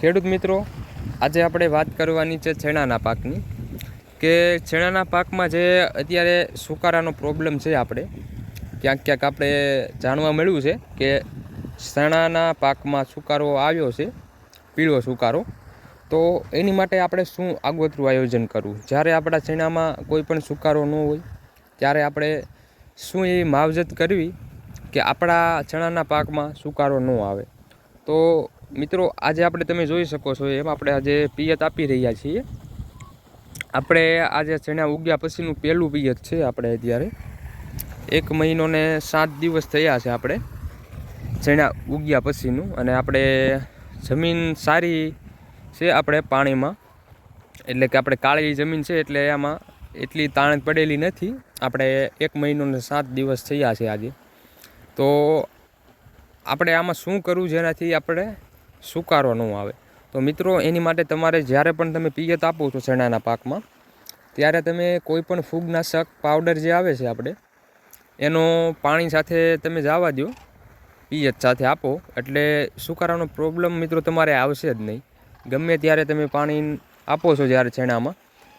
ખેડૂત મિત્રો, આજે આપણે વાત કરવાની છે છેણાના પાકની કે છેણાના પાકમાં જે અત્યારે સુકારાનો પ્રોબ્લેમ છે. આપણે ક્યાંક આપણે જાણવા મળ્યું છે કે ચણાના પાકમાં સુકારો આવ્યો છે, પીળો સુકારો. તો એની માટે આપણે શું આગોતરું આયોજન કરવું? જ્યારે આપણા ચણામાં કોઈ પણ સુકારો ન હોય ત્યારે આપણે શું એવી માવજત કરવી કે આપણા ચણાના પાકમાં સુકારો ન આવે? તો મિત્રો, આજે આપણે તમે જોઈ શકો છો એમ આપણે આજે પિયત આપી રહ્યા છીએ. આપણે આજે ચણા ઉગ્યા પછીનું પહેલું પિયત છે. આપણે અત્યારે 1 મહિનો ને 7 દિવસ થયા છે આપણે ચણા ઉગ્યા પછીનું. અને આપણે જમીન સારી છે આપણે પાણીમાં, એટલે કે આપણે કાળી જમીન છે એટલે એમાં એટલી તાણ પડેલી નથી. આપણે 1 મહિનો ને 7 દિવસ થયા છે આજે. તો આપણે આમાં શું કરવું જેનાથી આપણે સુકારો ન આવે? તો મિત્રો, એની માટે તમારે જ્યારે પણ તમે પિયત આપો છો ચણાના પાકમાં, ત્યારે તમે કોઈ પણ ફૂગનાશક પાવડર જે આવે છે આપણે એનો પાણી સાથે તમે જવા દો, પિયત સાથે આપો એટલે સુકારાનો પ્રોબ્લેમ મિત્રો તમારે આવશે જ નહીં. ગમે ત્યારે તમે પાણી આપો છો જ્યારે ચણામાં,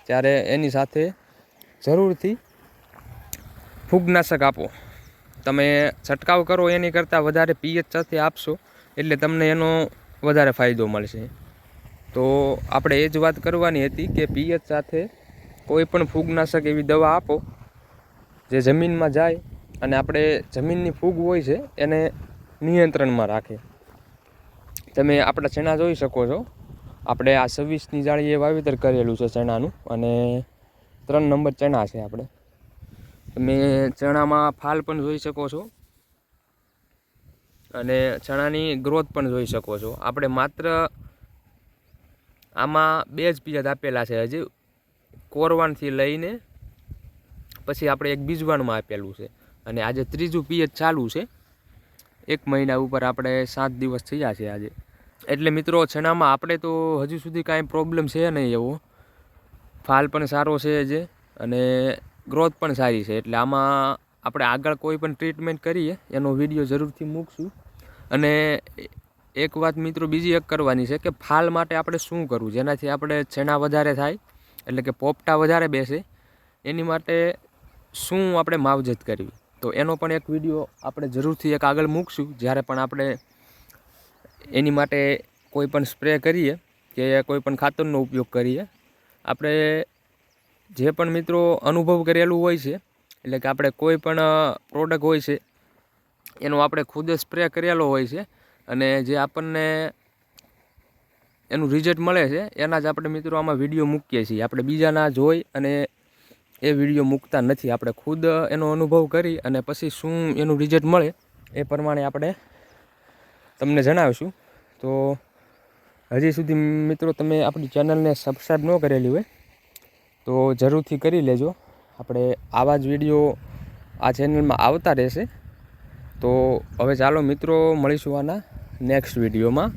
ત્યારે એની સાથે જરૂરથી ફૂગનાશક આપો. તમે છંટકાવ કરો એની કરતાં વધારે પિયત સાથે આપશો એટલે તમને એનો વધારે ફાયદો મળશે. તો આપણે એ જ વાત કરવાની હતી કે પિયત સાથે કોઈ પણ ફૂગનાશક એવી દવા આપો જે જમીનમાં જાય અને આપણે જમીનની ફૂગ હોય છે એને નિયંત્રણમાં રાખે. તમે આપણા ચણા જોઈ શકો છો. આપણે આ 26ની જાળીએ વાવેતર કરેલું છે ચણાનું, અને 3 નંબર ચણા છે આપણે. તમે ચણામાં ફાલ પણ જોઈ શકો છો અને ચણાની ગ્રોથ પણ જોઈ શકો છો. આપણે માત્ર આમાં 2 જ પિયત આપેલા છે. હજી કોરવાનથી લઈને પછી આપણે એક બીજવાણમાં આપેલું છે, અને આજે 3જું પિયત ચાલુ છે. 1 મહિના ઉપર આપણે 7 દિવસ થયા છે આજે. એટલે મિત્રો, ચણામાં આપણે તો હજુ સુધી કાંઈ પ્રોબ્લેમ છે નહીં એવો. ફાલ પણ સારો છે જે, અને ગ્રોથ પણ સારી છે. એટલે આમાં આપણે આગળ કોઈ પણ ટ્રીટમેન્ટ કરીએ એનો વિડીયો જરૂરથી મૂકશું. અને એક વાત મિત્રો બીજી એક કરવાની છે કે ફાલ માટે આપણે શું કરવું જેનાથી આપણે ચણા વધારે થાય, એટલે કે પોપટા વધારે બેસે. એની માટે શું આપણે માવજત કરવી, તો એનો પણ એક વિડીયો આપણે જરૂરથી એક આગળ મૂકશું. જ્યારે પણ આપણે એની માટે કોઈ પણ સ્પ્રે કરીએ કે કોઈ પણ ખાતરનો ઉપયોગ કરીએ, આપણે જે પણ મિત્રો અનુભવ કરેલું હોય છે, એટલે કે આપણે કોઈ પણ પ્રોડક્ટ હોય છે એનો આપણે ખુદ સ્પ્રે કરેલો હોય છે, અને જે આપણને એનું રિઝલ્ટ મળે છે એના જ આપણે મિત્રો આમાં વિડીયો મૂકીએ છીએ. આપણે બીજાના જોઈ અને એ વિડીયો મૂકતા નથી. આપણે ખુદ એનો અનુભવ કરી અને પછી શું એનું રિઝલ્ટ મળે એ પ્રમાણે આપણે તમને જણાવીશું. તો હજી સુધી મિત્રો તમે આપણી ચેનલને સબસ્ક્રાઈબ ન કરેલી હોય તો જરૂરથી કરી લેજો. આપણે આવા જ વિડીયો આ ચેનલમાં આવતા રહેશે. તો હવે ચાલો મિત્રો, મળીશું આના નેક્સ્ટ વિડીયોમાં.